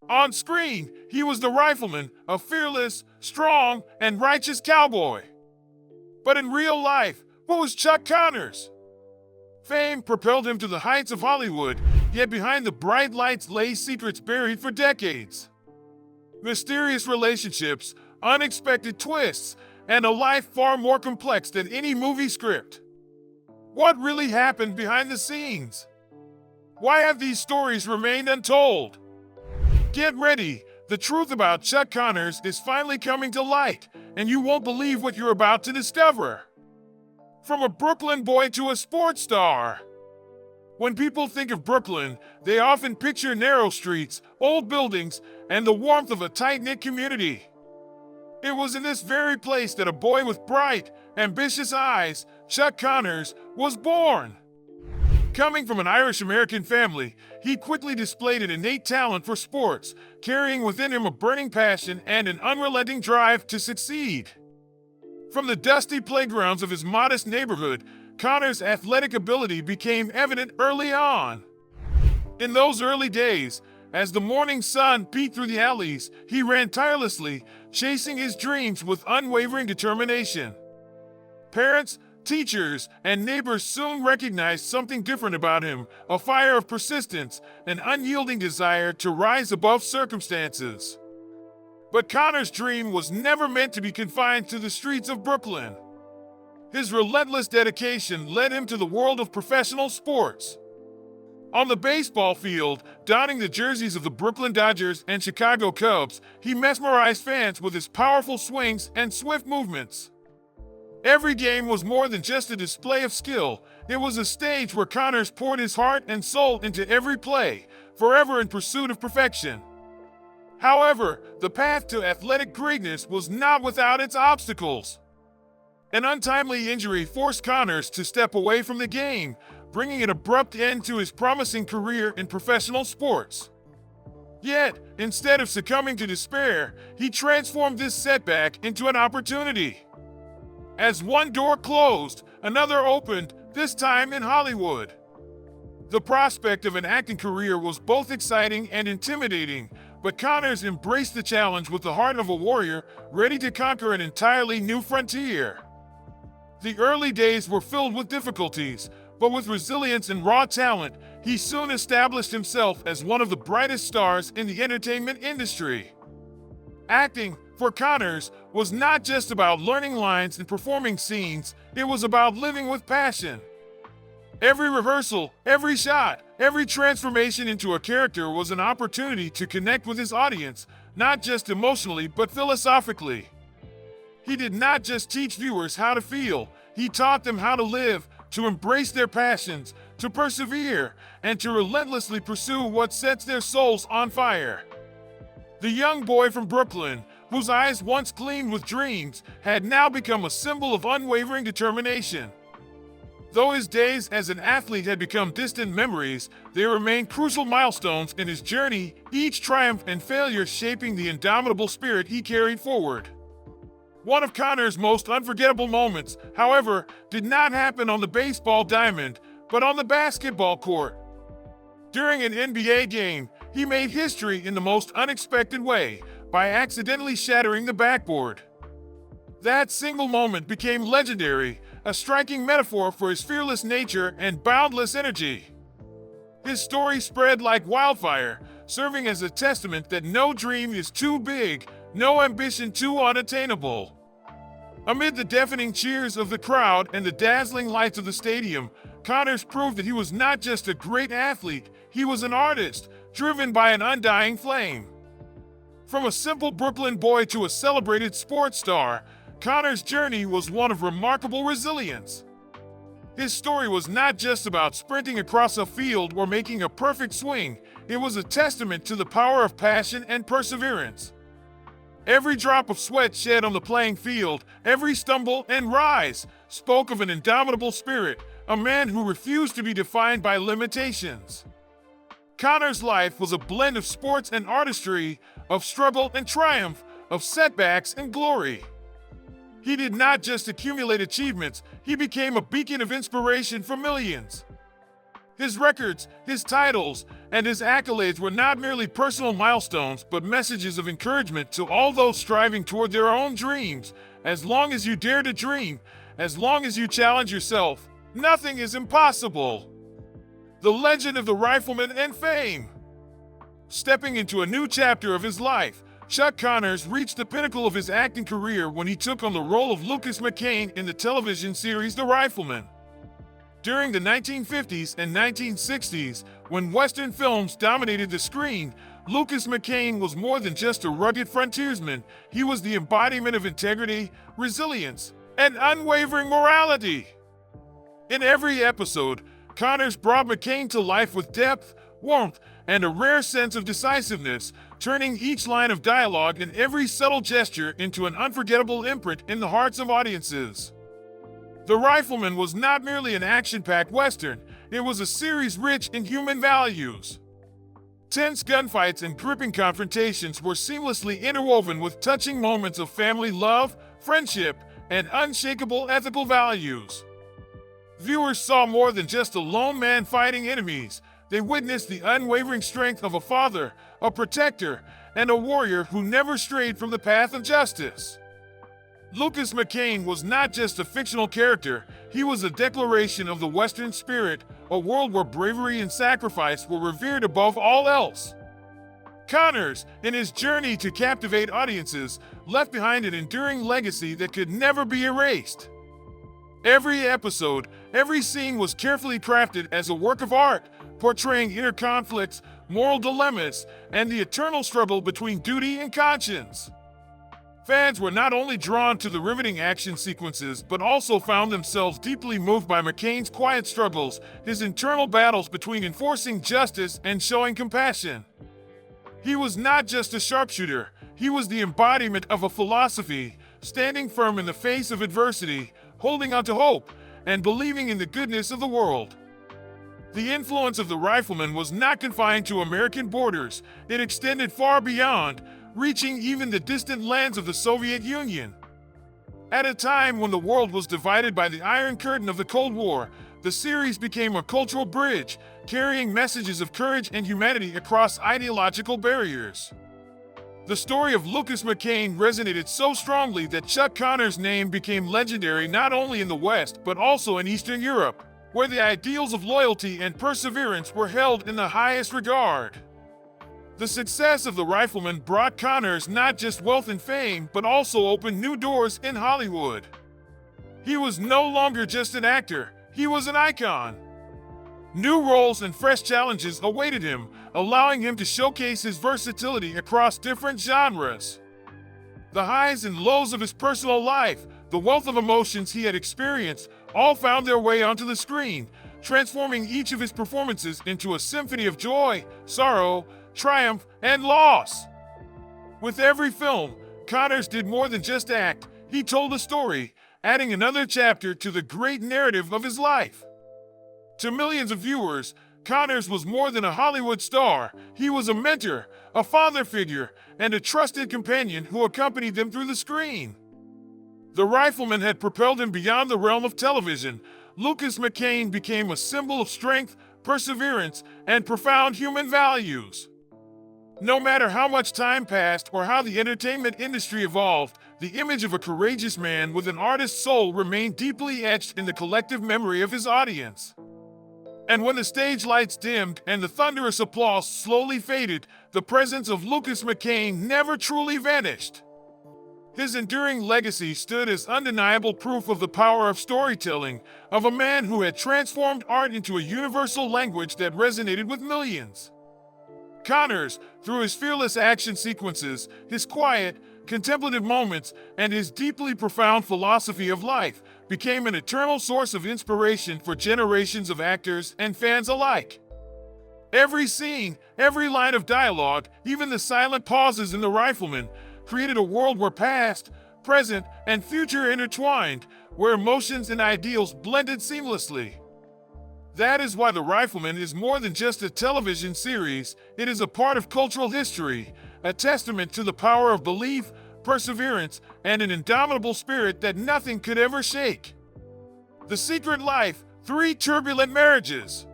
On screen, he was the rifleman, a fearless, strong, and righteous cowboy. But in real life, what was Chuck Connors? Fame propelled him to the heights of Hollywood, yet behind the bright lights lay secrets buried for decades. Mysterious relationships, unexpected twists, and a life far more complex than any movie script. What really happened behind the scenes? Why have these stories remained untold? Get ready, the truth about Chuck Connors is finally coming to light, and you won't believe what you're about to discover. From a Brooklyn boy to a sports star. When people think of Brooklyn, they often picture narrow streets, old buildings, and the warmth of a tight-knit community. It was in this very place that a boy with bright, ambitious eyes, Chuck Connors, was born. Coming from an Irish-American family, he quickly displayed an innate talent for sports, carrying within him a burning passion and an unrelenting drive to succeed. From the dusty playgrounds of his modest neighborhood, Connors' athletic ability became evident early on. In those early days, as the morning sun beat through the alleys, he ran tirelessly, chasing his dreams with unwavering determination. Parents, teachers, and neighbors soon recognized something different about him, a fire of persistence, an unyielding desire to rise above circumstances. But Connors' dream was never meant to be confined to the streets of Brooklyn. His relentless dedication led him to the world of professional sports. On the baseball field, donning the jerseys of the Brooklyn Dodgers and Chicago Cubs, he mesmerized fans with his powerful swings and swift movements. Every game was more than just a display of skill. It was a stage where Connors poured his heart and soul into every play, forever in pursuit of perfection. However, the path to athletic greatness was not without its obstacles. An untimely injury forced Connors to step away from the game, bringing an abrupt end to his promising career in professional sports. Yet, instead of succumbing to despair, he transformed this setback into an opportunity. As one door closed, another opened, this time in Hollywood. The prospect of an acting career was both exciting and intimidating, but Connors embraced the challenge with the heart of a warrior, ready to conquer an entirely new frontier. The early days were filled with difficulties, but with resilience and raw talent, he soon established himself as one of the brightest stars in the entertainment industry. Acting, for Connors, was not just about learning lines and performing scenes, it was about living with passion. Every rehearsal, every shot, every transformation into a character was an opportunity to connect with his audience, not just emotionally but philosophically. He did not just teach viewers how to feel, he taught them how to live, to embrace their passions, to persevere, and to relentlessly pursue what sets their souls on fire. The young boy from Brooklyn, whose eyes once gleamed with dreams, had now become a symbol of unwavering determination. Though his days as an athlete had become distant memories, they remained crucial milestones in his journey, each triumph and failure shaping the indomitable spirit he carried forward. One of Connors' most unforgettable moments, however, did not happen on the baseball diamond, but on the basketball court. During an NBA game, he made history in the most unexpected way, by accidentally shattering the backboard. That single moment became legendary, a striking metaphor for his fearless nature and boundless energy. His story spread like wildfire, serving as a testament that no dream is too big, no ambition too unattainable. Amid the deafening cheers of the crowd and the dazzling lights of the stadium, Connors proved that he was not just a great athlete, he was an artist, driven by an undying flame. From a simple Brooklyn boy to a celebrated sports star, Connors' journey was one of remarkable resilience. His story was not just about sprinting across a field or making a perfect swing, it was a testament to the power of passion and perseverance. Every drop of sweat shed on the playing field, every stumble and rise, spoke of an indomitable spirit, a man who refused to be defined by limitations. Connors' life was a blend of sports and artistry, of struggle and triumph, of setbacks and glory. He did not just accumulate achievements, he became a beacon of inspiration for millions. His records, his titles, and his accolades were not merely personal milestones, but messages of encouragement to all those striving toward their own dreams. As long as you dare to dream, as long as you challenge yourself, nothing is impossible. The legend of the rifleman and fame. Stepping into a new chapter of his life, Chuck Connors reached the pinnacle of his acting career when he took on the role of Lucas McCain in the television series The Rifleman. During the 1950s and 1960s, when Western films dominated the screen, Lucas McCain was more than just a rugged frontiersman. He was the embodiment of integrity, resilience, and unwavering morality. In every episode, Connors brought McCain to life with depth, warmth, and a rare sense of decisiveness, turning each line of dialogue and every subtle gesture into an unforgettable imprint in the hearts of audiences. The Rifleman was not merely an action-packed Western, it was a series rich in human values. Tense gunfights and gripping confrontations were seamlessly interwoven with touching moments of family love, friendship, and unshakable ethical values. Viewers saw more than just a lone man fighting enemies. They witnessed the unwavering strength of a father, a protector, and a warrior who never strayed from the path of justice. Lucas McCain was not just a fictional character, he was a declaration of the Western spirit, a world where bravery and sacrifice were revered above all else. Connors, in his journey to captivate audiences, left behind an enduring legacy that could never be erased. Every episode, every scene was carefully crafted as a work of art, portraying inner conflicts, moral dilemmas, and the eternal struggle between duty and conscience. Fans were not only drawn to the riveting action sequences, but also found themselves deeply moved by McCain's quiet struggles, his internal battles between enforcing justice and showing compassion. He was not just a sharpshooter, he was the embodiment of a philosophy, standing firm in the face of adversity, holding on to hope, and believing in the goodness of the world. The influence of the Rifleman was not confined to American borders, it extended far beyond, reaching even the distant lands of the Soviet Union. At a time when the world was divided by the Iron Curtain of the Cold War, the series became a cultural bridge, carrying messages of courage and humanity across ideological barriers. The story of Lucas McCain resonated so strongly that Chuck Connors' name became legendary not only in the West but also in Eastern Europe, where the ideals of loyalty and perseverance were held in the highest regard. The success of The Rifleman brought Connors not just wealth and fame, but also opened new doors in Hollywood. He was no longer just an actor, he was an icon. New roles and fresh challenges awaited him, allowing him to showcase his versatility across different genres. The highs and lows of his personal life, the wealth of emotions he had experienced, all found their way onto the screen, transforming each of his performances into a symphony of joy, sorrow, triumph, and loss. With every film, Connors did more than just act, he told a story, adding another chapter to the great narrative of his life. To millions of viewers, Connors was more than a Hollywood star, he was a mentor, a father figure, and a trusted companion who accompanied them through the screen. The Rifleman had propelled him beyond the realm of television. Lucas McCain became a symbol of strength, perseverance, and profound human values. No matter how much time passed or how the entertainment industry evolved, the image of a courageous man with an artist's soul remained deeply etched in the collective memory of his audience. And when the stage lights dimmed and the thunderous applause slowly faded, the presence of Lucas McCain never truly vanished. His enduring legacy stood as undeniable proof of the power of storytelling, of a man who had transformed art into a universal language that resonated with millions. Connors, through his fearless action sequences, his quiet, contemplative moments, and his deeply profound philosophy of life, became an eternal source of inspiration for generations of actors and fans alike. Every scene, every line of dialogue, even the silent pauses in The Rifleman, created a world where past, present, and future intertwined, where emotions and ideals blended seamlessly. That is why The Rifleman is more than just a television series, it is a part of cultural history, a testament to the power of belief, perseverance, and an indomitable spirit that nothing could ever shake. The Secret Life: 3 Turbulent Marriages.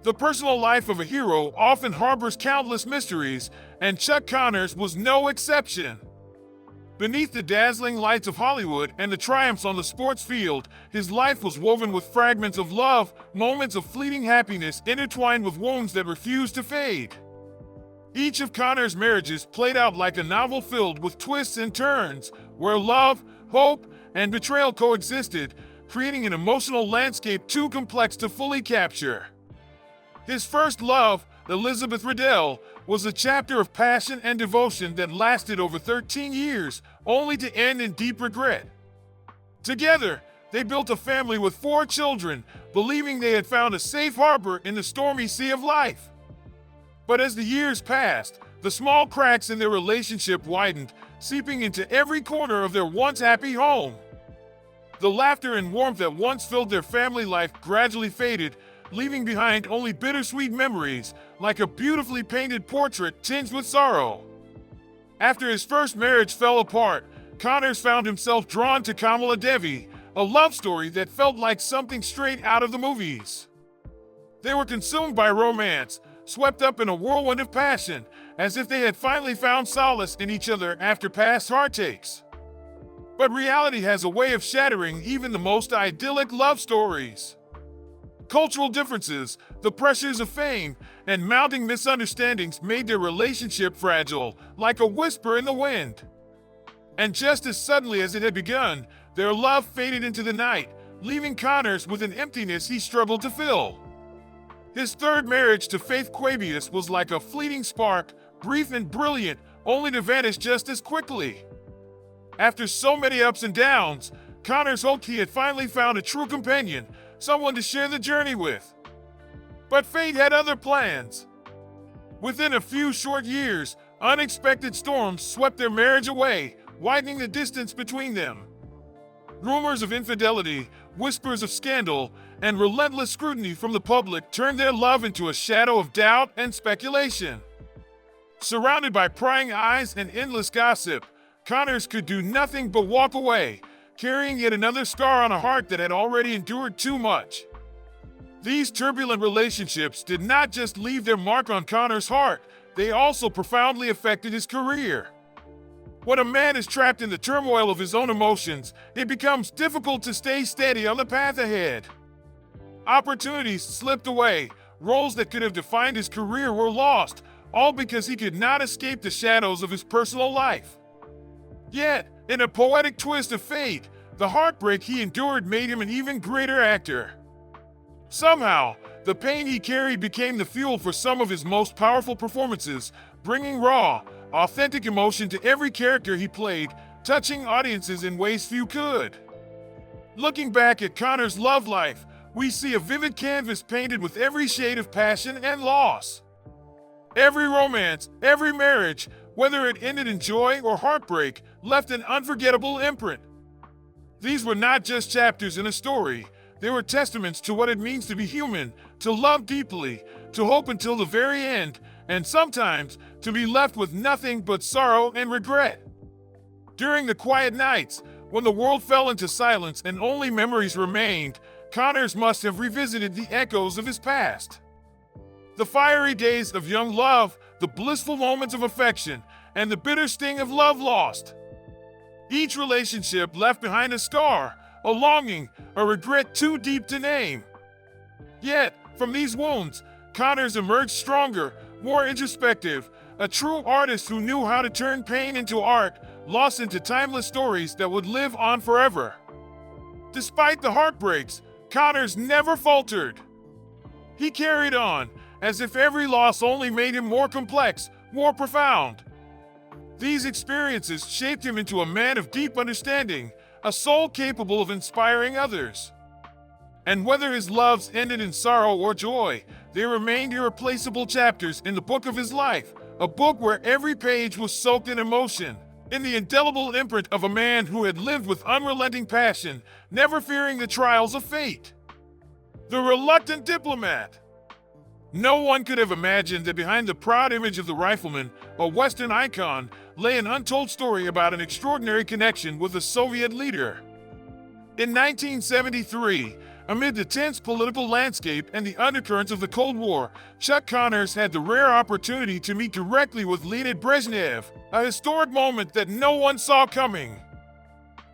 The personal life of a hero often harbors countless mysteries, and Chuck Connors was no exception. Beneath the dazzling lights of Hollywood and the triumphs on the sports field, his life was woven with fragments of love, moments of fleeting happiness intertwined with wounds that refused to fade. Each of Connors' marriages played out like a novel filled with twists and turns, where love, hope, and betrayal coexisted, creating an emotional landscape too complex to fully capture. His first love, Elizabeth Riddell, was a chapter of passion and devotion that lasted over 13 years, only to end in deep regret. Together, they built a family with 4 children, believing they had found a safe harbor in the stormy sea of life. But as the years passed, the small cracks in their relationship widened, seeping into every corner of their once happy home. The laughter and warmth that once filled their family life gradually faded, leaving behind only bittersweet memories, like a beautifully painted portrait tinged with sorrow. After his first marriage fell apart, Connors found himself drawn to Kamala Devi, a love story that felt like something straight out of the movies. They were consumed by romance, swept up in a whirlwind of passion, as if they had finally found solace in each other after past heartaches. But reality has a way of shattering even the most idyllic love stories. Cultural differences, the pressures of fame, and mounting misunderstandings made their relationship fragile, like a whisper in the wind. And just as suddenly as it had begun, their love faded into the night, leaving Connors with an emptiness he struggled to fill. His third marriage to Faith Quabius was like a fleeting spark, brief and brilliant, only to vanish just as quickly. After so many ups and downs, Connors hoped he had finally found a true companion, someone to share the journey with. But fate had other plans. Within a few short years, unexpected storms swept their marriage away, widening the distance between them. Rumors of infidelity, whispers of scandal, and relentless scrutiny from the public turned their love into a shadow of doubt and speculation. Surrounded by prying eyes and endless gossip, Connors could do nothing but walk away, carrying yet another scar on a heart that had already endured too much. These turbulent relationships did not just leave their mark on Connors' heart, they also profoundly affected his career. When a man is trapped in the turmoil of his own emotions, it becomes difficult to stay steady on the path ahead. Opportunities slipped away, roles that could have defined his career were lost, all because he could not escape the shadows of his personal life. Yet, in a poetic twist of fate, the heartbreak he endured made him an even greater actor. Somehow, the pain he carried became the fuel for some of his most powerful performances, bringing raw, authentic emotion to every character he played, touching audiences in ways few could. Looking back at Connors' love life, we see a vivid canvas painted with every shade of passion and loss. Every romance, every marriage, whether it ended in joy or heartbreak, left an unforgettable imprint. These were not just chapters in a story, they were testaments to what it means to be human, to love deeply, to hope until the very end, and sometimes to be left with nothing but sorrow and regret. During the quiet nights, when the world fell into silence and only memories remained, Connors must have revisited the echoes of his past. The fiery days of young love, the blissful moments of affection, and the bitter sting of love lost. Each relationship left behind a scar, a longing, a regret too deep to name. Yet, from these wounds, Connors emerged stronger, more introspective, a true artist who knew how to turn pain into art, lost into timeless stories that would live on forever. Despite the heartbreaks, Connors never faltered. He carried on, as if every loss only made him more complex, more profound. These experiences shaped him into a man of deep understanding, a soul capable of inspiring others. And whether his loves ended in sorrow or joy, they remained irreplaceable chapters in the book of his life, a book where every page was soaked in emotion, in the indelible imprint of a man who had lived with unrelenting passion, never fearing the trials of fate. The Reluctant Diplomat. No one could have imagined that behind the proud image of the rifleman, a Western icon, lay an untold story about an extraordinary connection with a Soviet leader. In 1973, Amid the tense political landscape and the undercurrents of the Cold War, Chuck Connors had the rare opportunity to meet directly with Leonid Brezhnev, a historic moment that no one saw coming.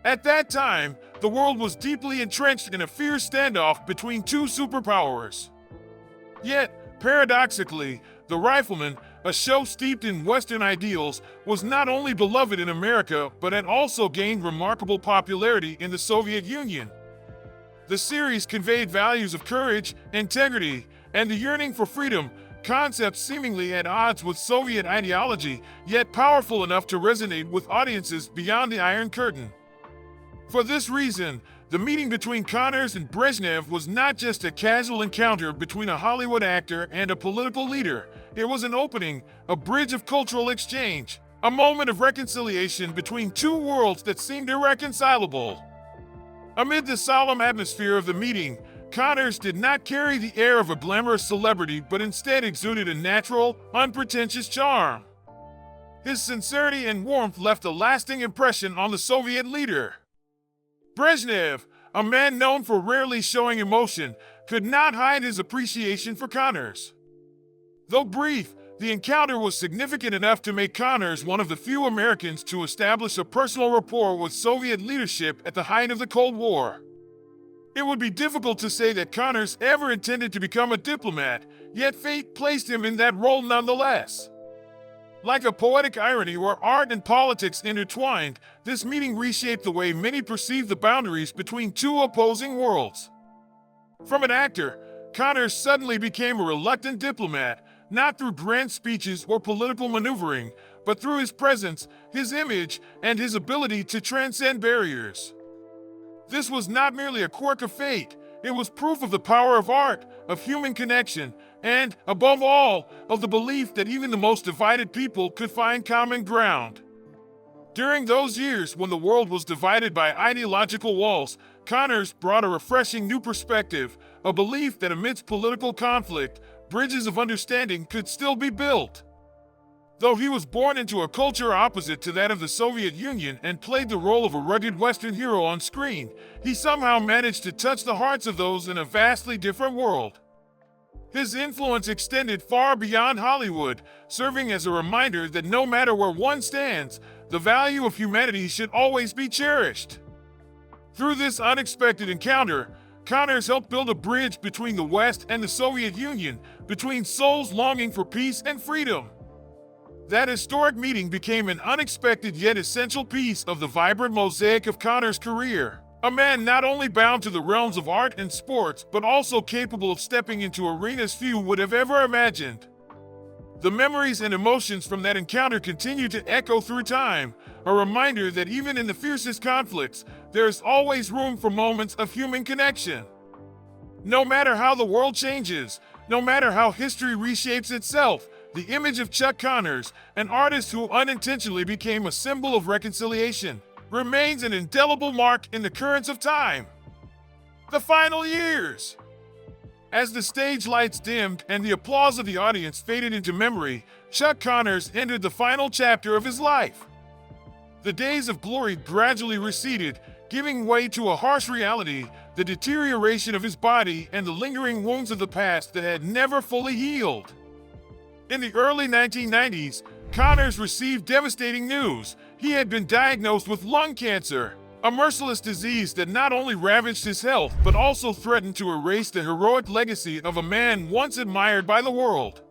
At that time, the world was deeply entrenched in a fierce standoff between two superpowers. Yet, paradoxically, The Rifleman, a show steeped in Western ideals, was not only beloved in America but had also gained remarkable popularity in the Soviet Union. The series conveyed values of courage, integrity, and the yearning for freedom, concepts seemingly at odds with Soviet ideology, yet powerful enough to resonate with audiences beyond the Iron Curtain. For this reason, the meeting between Connors and Brezhnev was not just a casual encounter between a Hollywood actor and a political leader. It was an opening, a bridge of cultural exchange, a moment of reconciliation between two worlds that seemed irreconcilable. Amid the solemn atmosphere of the meeting, Connors did not carry the air of a glamorous celebrity but instead exuded a natural, unpretentious charm. His sincerity and warmth left a lasting impression on the Soviet leader. Brezhnev, a man known for rarely showing emotion, could not hide his appreciation for Connors. Though brief, the encounter was significant enough to make Connors one of the few Americans to establish a personal rapport with Soviet leadership at the height of the Cold War. It would be difficult to say that Connors ever intended to become a diplomat, yet fate placed him in that role nonetheless. Like a poetic irony where art and politics intertwined, this meeting reshaped the way many perceived the boundaries between two opposing worlds. From an actor, Connors suddenly became a reluctant diplomat, not through grand speeches or political maneuvering, but through his presence, his image, and his ability to transcend barriers. This was not merely a quirk of fate, it was proof of the power of art, of human connection, and, above all, of the belief that even the most divided people could find common ground. During those years when the world was divided by ideological walls, Connors brought a refreshing new perspective, a belief that amidst political conflict, bridges of understanding could still be built. Though he was born into a culture opposite to that of the Soviet Union and played the role of a rugged Western hero on screen, he somehow managed to touch the hearts of those in a vastly different world. His influence extended far beyond Hollywood, serving as a reminder that no matter where one stands, the value of humanity should always be cherished. Through this unexpected encounter, Connors helped build a bridge between the West and the Soviet Union, between souls longing for peace and freedom. That historic meeting became an unexpected yet essential piece of the vibrant mosaic of Connors' career. A man not only bound to the realms of art and sports, but also capable of stepping into arenas few would have ever imagined. The memories and emotions from that encounter continue to echo through time, a reminder that even in the fiercest conflicts, there is always room for moments of human connection. No matter how the world changes, no matter how history reshapes itself, the image of Chuck Connors, an artist who unintentionally became a symbol of reconciliation, remains an indelible mark in the currents of time. The final years. As the stage lights dimmed and the applause of the audience faded into memory, Chuck Connors entered the final chapter of his life. The days of glory gradually receded, giving way to a harsh reality, the deterioration of his body and the lingering wounds of the past that had never fully healed. In the early 1990s, Connors received devastating news. He had been diagnosed with lung cancer, a merciless disease that not only ravaged his health but also threatened to erase the heroic legacy of a man once admired by the world.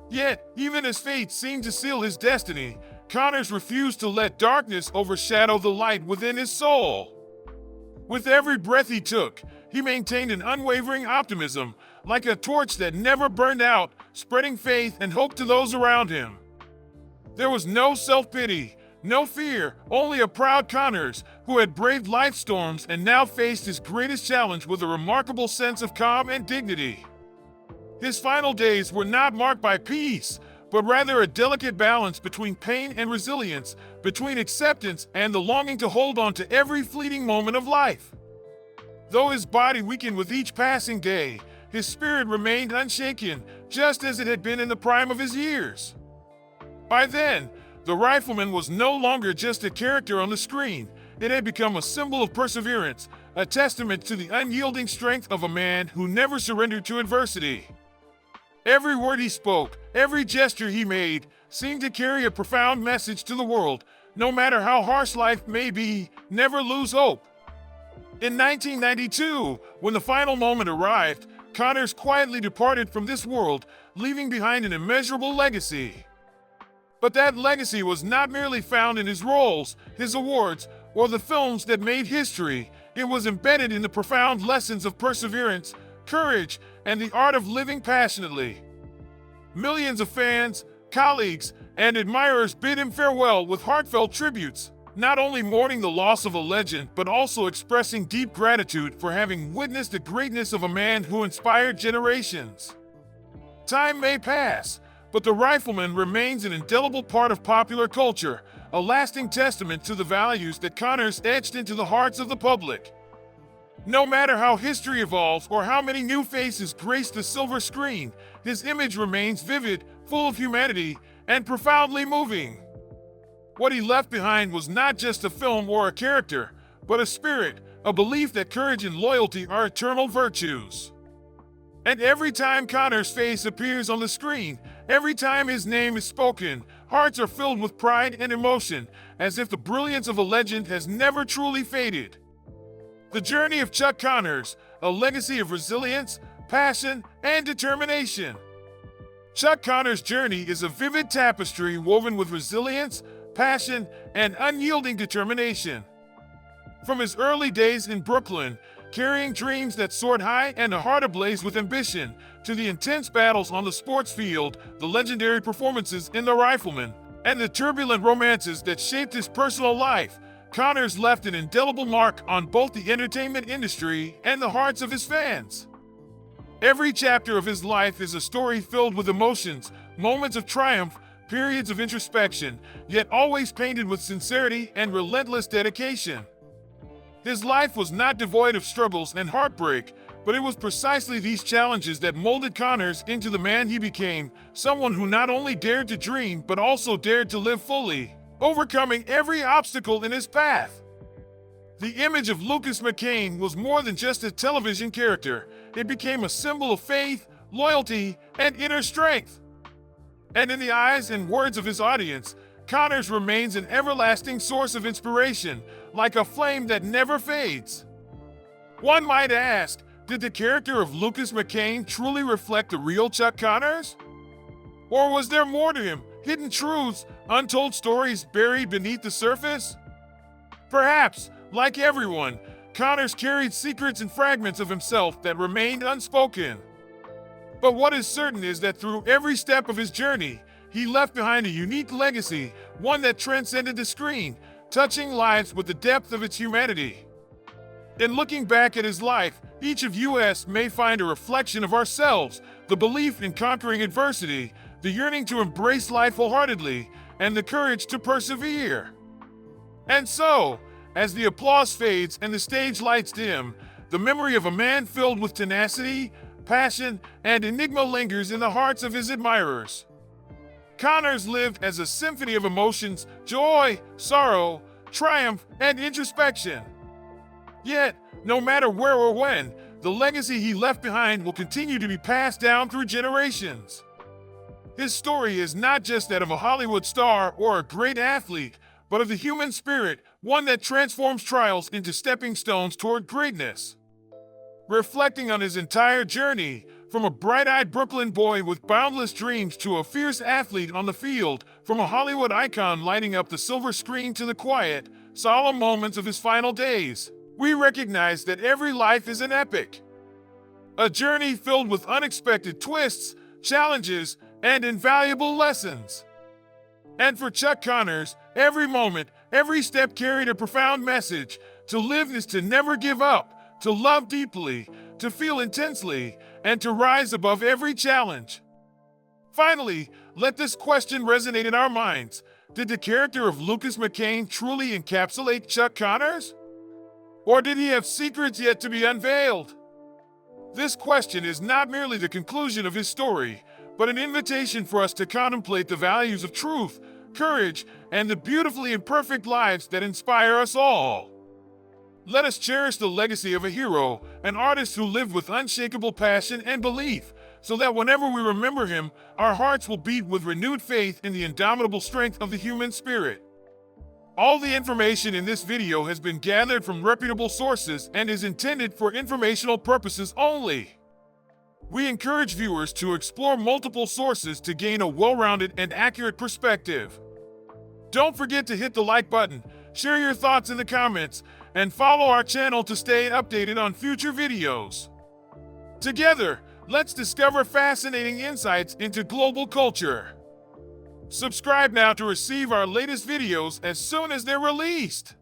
Yet, even as fate seemed to seal his destiny, Connors refused to let darkness overshadow the light within his soul. With every breath he took, he maintained an unwavering optimism, like a torch that never burned out, spreading faith and hope to those around him. There was no self-pity, no fear, only a proud Connors who had braved life's storms and now faced his greatest challenge with a remarkable sense of calm and dignity. His final days were not marked by peace, but rather a delicate balance between pain and resilience, between acceptance and the longing to hold on to every fleeting moment of life. Though his body weakened with each passing day, his spirit remained unshaken, just as it had been in the prime of his years. By then, The Rifleman was no longer just a character on the screen. It had become a symbol of perseverance, a testament to the unyielding strength of a man who never surrendered to adversity. Every word he spoke, every gesture he made, seemed to carry a profound message to the world. No matter how harsh life may be, never lose hope. In 1992, when the final moment arrived, Connors quietly departed from this world, leaving behind an immeasurable legacy. But that legacy was not merely found in his roles, his awards, or the films that made history. It was embedded in the profound lessons of perseverance, courage, and the art of living passionately. Millions of fans, colleagues, and admirers bid him farewell with heartfelt tributes, not only mourning the loss of a legend, but also expressing deep gratitude for having witnessed the greatness of a man who inspired generations. Time may pass, but the Rifleman remains an indelible part of popular culture, a lasting testament to the values that Connors etched into the hearts of the public. No matter how history evolves or how many new faces grace the silver screen, his image remains vivid, full of humanity, and profoundly moving. What he left behind was not just a film or a character, but a spirit, a belief that courage and loyalty are eternal virtues. And every time Connors' face appears on the screen, every time his name is spoken, hearts are filled with pride and emotion, as if the brilliance of a legend has never truly faded. The journey of Chuck Connors, a legacy of resilience, passion, and determination. Chuck Connors' journey is a vivid tapestry woven with resilience, passion, and unyielding determination. From his early days in Brooklyn, carrying dreams that soared high and a heart ablaze with ambition, to the intense battles on the sports field, the legendary performances in The Rifleman, and the turbulent romances that shaped his personal life, Connors left an indelible mark on both the entertainment industry and the hearts of his fans. Every chapter of his life is a story filled with emotions, moments of triumph, periods of introspection, yet always painted with sincerity and relentless dedication. His life was not devoid of struggles and heartbreak, but it was precisely these challenges that molded Connors into the man he became, someone who not only dared to dream but also dared to live fully, overcoming every obstacle in his path. The image of Lucas McCain was more than just a television character. It became a symbol of faith, loyalty, and inner strength. And in the eyes and words of his audience, Connors remains an everlasting source of inspiration, like a flame that never fades. One might ask, did the character of Lucas McCain truly reflect the real Chuck Connors? Or was there more to him, hidden truths, untold stories buried beneath the surface? Perhaps, like everyone, Connors carried secrets and fragments of himself that remained unspoken. But what is certain is that through every step of his journey, he left behind a unique legacy, one that transcended the screen, touching lives with the depth of its humanity. In looking back at his life, each of us may find a reflection of ourselves, the belief in conquering adversity, the yearning to embrace life wholeheartedly, and the courage to persevere. And so, as the applause fades and the stage lights dim, the memory of a man filled with tenacity, passion, and enigma lingers in the hearts of his admirers. Connors lived as a symphony of emotions, joy, sorrow, triumph, and introspection. Yet, no matter where or when, the legacy he left behind will continue to be passed down through generations. His story is not just that of a Hollywood star or a great athlete, but of the human spirit, one that transforms trials into stepping stones toward greatness. Reflecting on his entire journey, from a bright-eyed Brooklyn boy with boundless dreams to a fierce athlete on the field, from a Hollywood icon lighting up the silver screen to the quiet, solemn moments of his final days, we recognize that every life is an epic. A journey filled with unexpected twists, challenges, and invaluable lessons. And for Chuck Connors, every moment, every step carried a profound message. To live is to never give up, to love deeply, to feel intensely, and to rise above every challenge. Finally, let this question resonate in our minds. Did the character of Lucas McCain truly encapsulate Chuck Connors? Or did he have secrets yet to be unveiled? This question is not merely the conclusion of his story, but an invitation for us to contemplate the values of truth, courage, and the beautifully imperfect lives that inspire us all. Let us cherish the legacy of a hero, an artist who lived with unshakable passion and belief, so that whenever we remember him, our hearts will beat with renewed faith in the indomitable strength of the human spirit. All the information in this video has been gathered from reputable sources and is intended for informational purposes only. We encourage viewers to explore multiple sources to gain a well-rounded and accurate perspective. Don't forget to hit the like button, share your thoughts in the comments, and follow our channel to stay updated on future videos. Together, let's discover fascinating insights into global culture. Subscribe now to receive our latest videos as soon as they're released.